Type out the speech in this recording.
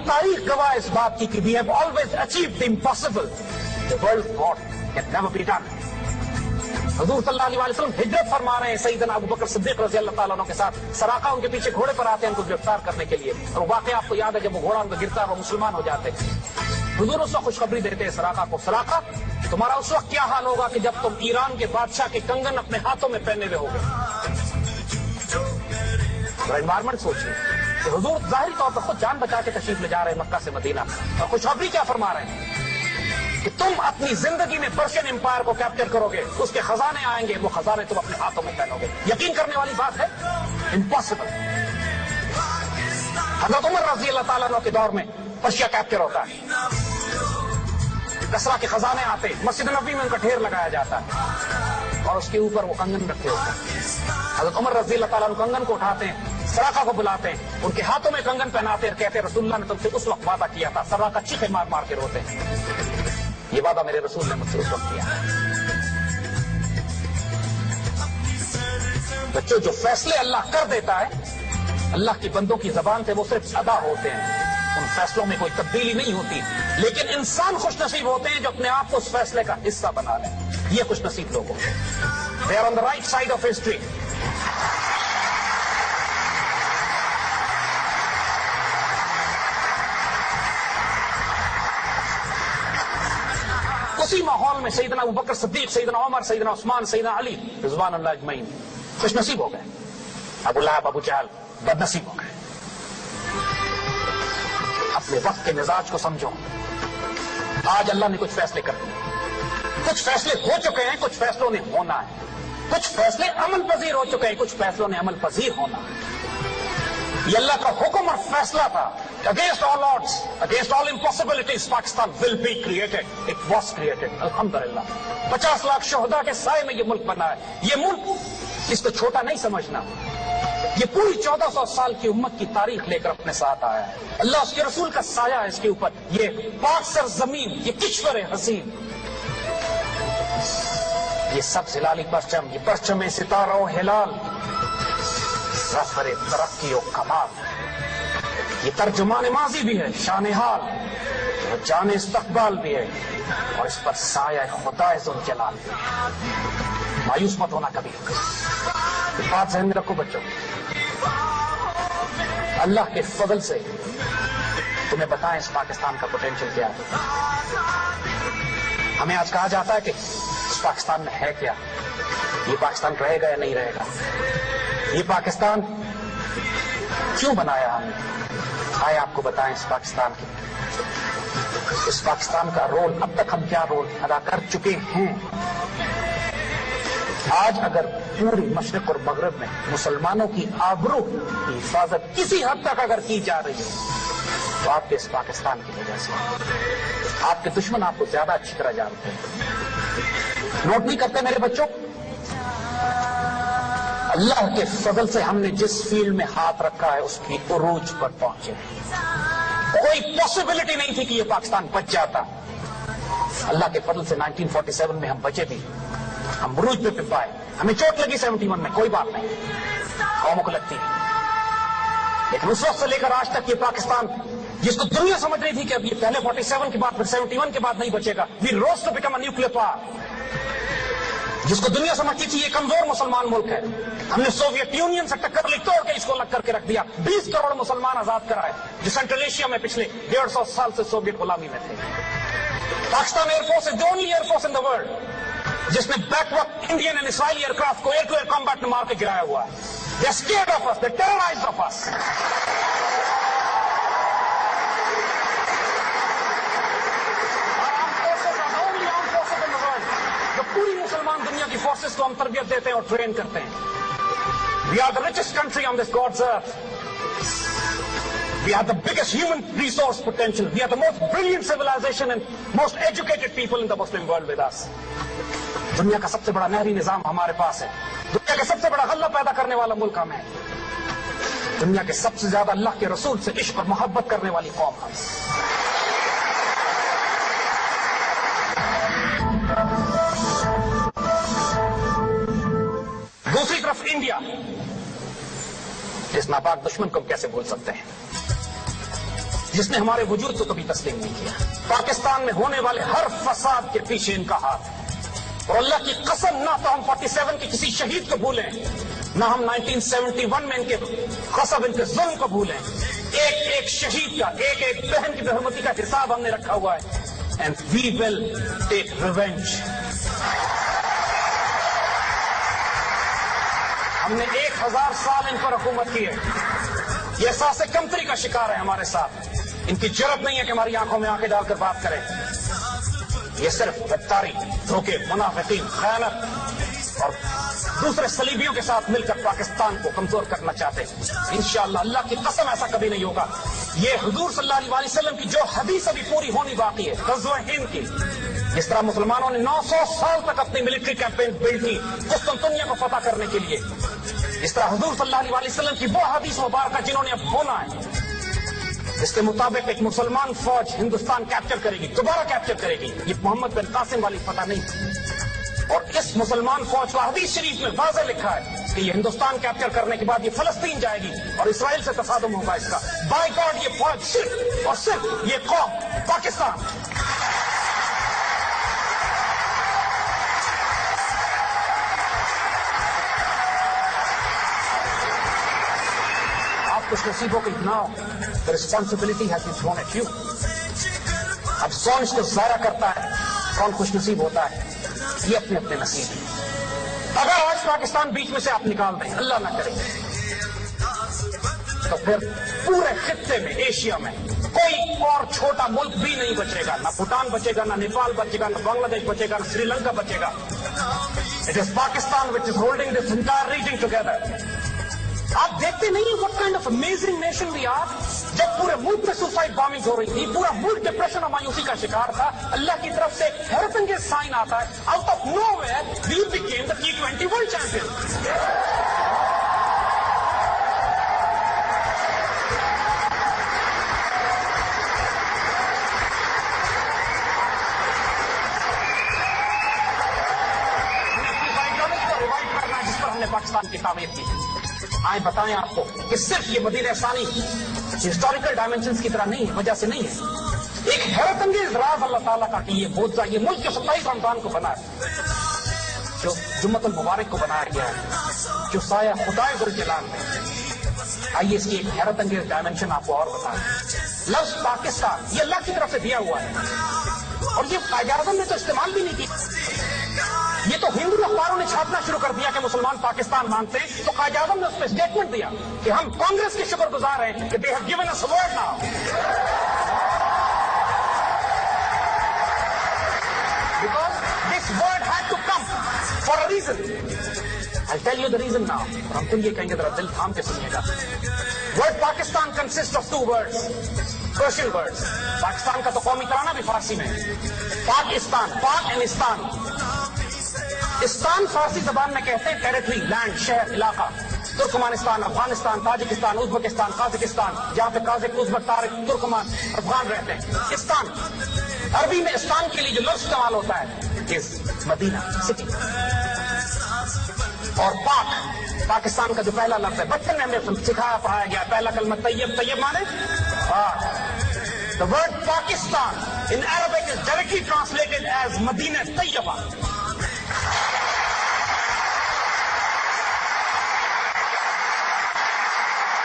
तारीख गवाह इस बात की कि we have always achieved the impossible, the world god can never be done. हुजूर सल्लल्लाहु अलैहि वसल्लम हिजरत फरमा रहे हैं सैयदना अबू बकर सिद्दीक रज़ी अल्लाह ताला अन्हु के साथ, सराका उनके पीछे घोड़े पर आते हैं उनको गिरफ्तार करने के लिए, और वाकया आपको याद है जब वो घोड़ा उनका गिरता है वो मुसलमान हो जाते हैं। हुजूर उस वक्त खुशखबरी देते हैं सराका को, सराका तुम्हारा उस वक्त क्या हाल होगा कि जब तुम ईरान के बादशाह के कंगन अपने हाथों में पहने हुए होगे। एनवायरमेंट सोचिए कि हुजूर जाहिर तौर पर खुद जान बचा के तशरीफ ले जा रहे हैं मक्का से मदीना, और खुशखबरी क्या फरमा रहे हैं कि तुम अपनी जिंदगी में पर्शियन एम्पायर को कैप्चर करोगे, उसके खजाने आएंगे, वो खजाने तुम अपने हाथों में पहनोगे। यकीन करने वाली बात है, इम्पॉसिबल। हज़रत उमर रज़ी अल्लाह ताला अन्हु के दौर में पर्शिया कैप्चर होता है, कसरा के खजाने आते, मस्जिद नबी में उनका ढेर लगाया जाता है और उसके ऊपर वो कंगन रखे होते हैं। हज़रत उमर रज़ी अल्लाह ताला अन्हु कंगन को उठाते हैं, सराका को बुलाते हैं, उनके हाथों में कंगन पहनाते हैं, कहते हैं रसूलुल्लाह ने तुमसे उस वक्त वादा किया था। सराका चीखे मार मार के रोते हैं, ये वादा मेरे रसूल ने मुझसे उस वक्त किया। बच्चों, जो फैसले अल्लाह कर देता है, अल्लाह की बंदों की जबान से वो सिर्फ अदा होते हैं, उन फैसलों में कोई तब्दीली नहीं होती। लेकिन इंसान खुश नसीब होते हैं जो अपने आप को उस फैसले का हिस्सा बना लें। ये खुश नसीब लोग होते हैं। They are on the right side of history. उसी माहौल में सैयदना अबू बकर सिद्दीक, सैयदना उमर, सैयदना उस्मान, सैयदना अली रिज़वानुल्लाह अजमईन खुश नसीब हो गए। अबू लहब, अबू जहल बदनसीब हो गए। अपने वक्त के मिजाज को समझो। आज अल्लाह ने कुछ फैसले कर दिए, कुछ फैसले हो चुके हैं, कुछ फैसलों ने होना है, कुछ फैसले अमल पजीर हो चुके हैं, कुछ फैसलों ने अमल पजीर होना है। ये अल्लाह का हुक्म और फैसला था। Against all odds, against all impossibilities, Pakistan will be created. It was created अल्हम्दुलिल्लाह। 50 लाख शोहदा के साए में ये मुल्क बना है। ये मुल्क, इसको छोटा नहीं समझना, ये पूरी 1400 साल की उम्मत की तारीख लेकर अपने साथ आया है। अल्लाह उसके रसूल का साया है इसके ऊपर। ये पाक सर जमीन, ये किश्वर हसीन, ये सब हिलाली परचम, ये परचम सितारा और हिलाल, ज़फ़र तरक्की और कमाल, ये तर्जुमान माजी भी है, शान हाल, वो जान इस्तक़बाल भी है, और इस पर साया खुदा ज़ुल जलाल भी है। मायूस मत होना कभी, बात ज़हन में रखो बच्चों। अल्लाह के फजल से तुम्हें बताएं इस पाकिस्तान का पोटेंशियल क्या है। हमें आज कहा जाता है कि इस पाकिस्तान में है क्या, ये पाकिस्तान रहेगा या नहीं रहेगा, ये पाकिस्तान क्यों बनाया हमने। आए आपको बताएं इस पाकिस्तान का रोल, अब तक हम क्या रोल अदा कर चुके हैं। आज अगर पूरी मशरिक और मगरब में मुसलमानों की आबरू की हिफाजत किसी हद तक अगर की जा रही है तो आपके इस पाकिस्तान की वजह से। आपके दुश्मन आपको ज्यादा अच्छी तरह जानते हैं। नोट नहीं करते मेरे बच्चों, अल्लाह के फजल से हमने जिस फील्ड में हाथ रखा है उसकी उरूज पर पहुंचे। कोई पॉसिबिलिटी नहीं थी कि यह पाकिस्तान बच जाता। अल्लाह के फजल से 1947 में हम बचे भी, हम बुरूज पे पाए। हमें चोट लगी 71 में, कोई बात नहीं, कौमों को लगती है। लेकिन उस वक्त से लेकर आज तक ये पाकिस्तान, जिसको दुनिया समझ रही थी कि अब ये पहले 47 के बाद फिर 71 के बाद नहीं बचेगा, we rose to become a nuclear power, जिसको दुनिया समझती थी ये कमजोर मुसलमान मुल्क है, हमने सोवियत यूनियन से टक्कर ली, तोड़ के इसको अलग करके रख दिया। 20 करोड़ मुसलमान आजाद कराए जो सेंट्रल एशिया में पिछले 150 साल से सोवियत गुलामी में थे। Pakistan air force is the only air force in the world जिसने backward Indian and Israeli aircraft को एयर टू एयर कॉम्बैट में मार के गिराया हुआ है। They are scared of us, they terrorized of us. पूरी मुसलमान दुनिया की फोर्सेस को हम तरबियत देते हैं और ट्रेन करते हैं। We are the richest country on this god's earth. We are the biggest human resource potential. We are the most brilliant civilisation and most educated people in the Muslim world with us. दुनिया का सबसे बड़ा नहरी निजाम हमारे पास है। दुनिया का सबसे बड़ा गल्ला पैदा करने वाला मुल्क हम है। दुनिया के सबसे ज्यादा अल्लाह के रसूल से इश्क और मोहब्बत करने वाली कौम हम। दूसरी तरफ इंडिया, इस नापाक दुश्मन को हम कैसे भूल सकते हैं। جس نے ہمارے وجود کو کبھی تسلیم نہیں کیا. پاکستان میں ہونے والے ہر فساد کے پیچھے ان کا ہاتھ ہے. اور اللہ کی قسم نہ تو ہم 47 کے کسی شہید کو بھولیں, نہ ہم 1971 میں ان کے غصب, ان کے ظلم کو بھولیں. ایک ایک شہید کا, ایک ایک بہن کی بہرمتی کا حساب ہم نے رکھا ہوا ہے. And we will take revenge. ہم نے 1000 سال ان پر حکومت کی ہے. یہ احساس کمتری کا شکار ہے ہمارے ساتھ. ان کی جرأت نہیں ہے کہ ہماری آنکھوں میں آنکھیں ڈال کر بات کریں. یہ صرف غداری, دھوکے, منافقین, خیانت اور دوسرے صلیبیوں کے ساتھ مل کر پاکستان کو کمزور کرنا چاہتے ہیں. انشاءاللہ اللہ کی قسم ایسا کبھی نہیں ہوگا. یہ حضور صلی اللہ علیہ وسلم کی جو حدیث ابھی پوری ہونی باقی ہے, غزوہ ہند کی, جس طرح مسلمانوں نے 900 سال تک اپنی ملٹری کیمپین بلڈ کی قسطنطنیہ کو فتح کرنے کے لیے, اس طرح حضور صلی اللہ علیہ وسلم کی وہ حدیث مبارکہ جنہوں نے اب ہونا ہے, اس کے مطابق ایک مسلمان فوج ہندوستان کیپچر کرے گی, دوبارہ کیپچر کرے گی. یہ محمد بن قاسم والی فتح نہیں تھی. اور اس مسلمان فوج کو حدیث شریف میں واضح لکھا ہے کہ یہ ہندوستان کیپچر کرنے کے بعد یہ فلسطین جائے گی اور اسرائیل سے تصادم ہوگا اس کا. بائی گاڈ یہ فوج صرف اور صرف یہ قوم پاکستان. خوش نصیبوں کو اتنا the responsibility has been thrown at you. اب سوچ کو ظاہر کرتا ہے کون خوش نصیب ہوتا ہے, یہ اپنے اپنے نصیب ہیں. اگر آج پاکستان بیچ میں سے آپ نکال دیں, اللہ نہ کرے, تو پھر پورے خطے میں, ایشیا میں کوئی اور چھوٹا ملک بھی نہیں بچے گا. نہ بھوٹان بچے گا, نہ نیپال بچے گا, نہ بنگلہ دیش بچے گا, نہ سری لنکا بچے گا. It is Pakistan which is holding this entire region together. آپ دیکھتے نہیں ہیں what kind of amazing nation we are. جب پورے ملک میں سوسائڈ بامنگ ہو رہی تھی, پورا ملک ڈپریشن اور مایوسی کا شکار تھا, اللہ کی طرف سے حیرت انگیز سائن آتا ہے. آؤٹ آف نو ویئر وی بیکیم the T20 ورلڈ چیمپئن. جس پر ہم نے پاکستان کی تعمیر کی. آئیں بتائیں آپ کو کہ صرف یہ مدینہ ثانی ہسٹوریکل ڈائمینشنز کی طرح نہیں ہے, وجہ سے نہیں ہے. ایک حیرت انگیز راز اللہ تعالیٰ کا کہ یہ بوجھا, یہ ملک جو 27 رمضان کو بنا ہے, جو جمعۃ المبارک کو بنایا گیا ہے, جو سایہ خدائے ذوالجلال میں. آئیے اس کی ایک حیرت انگیز ڈائمینشن آپ کو اور بتائیں. لفظ پاکستان یہ اللہ کی طرف سے دیا ہوا ہے, اور یہ قائد اعظم نے تو استعمال بھی نہیں کی. یہ تو ہندو اخباروں نے چھاپنا شروع کر دیا کہ مسلمان پاکستان مانتے ہیں, تو قائد اعظم نے اس پہ اسٹیٹمنٹ دیا کہ ہم کانگریس کے شکر گزار ہیں کہ they have given us a word now. Because this word had to come for a reason. I'll tell you the reason now. ہم تم یہ کہیں گے ذرا دل تھام کے سنیے گا. Word Pakistan consists of 2 words, Persian words. Pakistan کا تو قومی ترانہ بھی فارسی میں ہے. پاکستان, پاک اینڈ استان. استان فارسی زبان میں کہتے ہیں ٹیریٹری, لینڈ, شہر, علاقہ. Turkmenistan, Afghanistan, Tajikistan, Uzbekistan, Kazakhstan, جہاں پہ قازق, ازبک, تارک, ترکمان, افغان رہتے ہیں. استان عربی میں استان کے لیے جو لفظ استعمال ہوتا ہے از مدینہ, سٹی. اور پاک پاکستان کا جو پہلا لفظ ہے, بچپن میں ہمیں سکھایا پڑھایا گیا, پہلا کلمہ طیب. طیب مانے پاک. The word Pakistan in Arabic is directly translated as Medina Tayyibah.